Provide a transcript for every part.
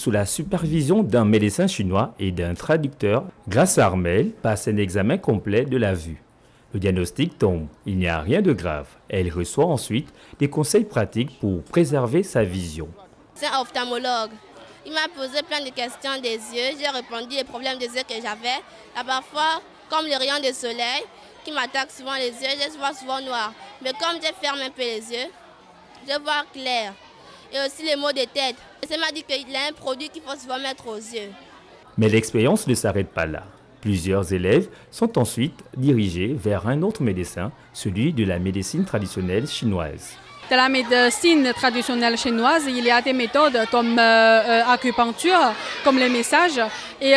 sous la supervision d'un médecin chinois et d'un traducteur, grâce à Armelle, passe un examen complet de la vue. Le diagnostic tombe, il n'y a rien de grave. Elle reçoit ensuite des conseils pratiques pour préserver sa vision. C'est un ophtalmologue. Il m'a posé plein de questions des yeux. J'ai répondu les problèmes des yeux que j'avais. Parfois, comme les rayons de soleil qui m'attaquent souvent les yeux, je vois souvent noir. Mais comme je ferme un peu les yeux, je vois clair. Et aussi les maux de tête. Il m'a dit qu'il y a un produit qu'il faut souvent mettre aux yeux. Mais l'expérience ne s'arrête pas là. Plusieurs élèves sont ensuite dirigés vers un autre médecin, celui de la médecine traditionnelle chinoise. Dans la médecine traditionnelle chinoise, il y a des méthodes comme acupuncture, comme les massages. Et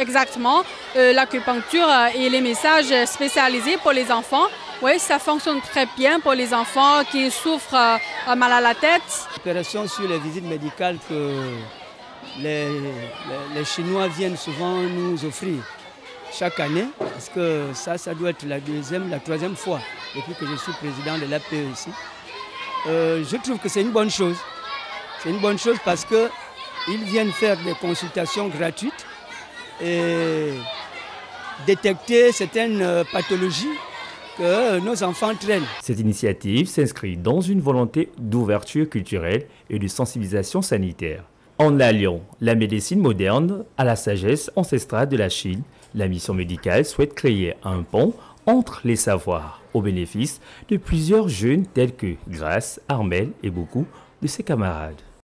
exactement, l'acupuncture et les massages spécialisés pour les enfants. Oui, ça fonctionne très bien pour les enfants qui souffrent mal à la tête. L'opération sur les visites médicales que les Chinois viennent souvent nous offrir chaque année, parce que ça doit être la troisième fois depuis que je suis président de l'APE ici. Je trouve que c'est une bonne chose. C'est une bonne chose parce qu'ils viennent faire des consultations gratuites et détecter certaines pathologies que nos enfants traînent. Cette initiative s'inscrit dans une volonté d'ouverture culturelle et de sensibilisation sanitaire. En alliant la médecine moderne à la sagesse ancestrale de la Chine, la mission médicale souhaite créer un pont entre les savoirs au bénéfice de plusieurs jeunes tels que Grace, Armelle et beaucoup de ses camarades.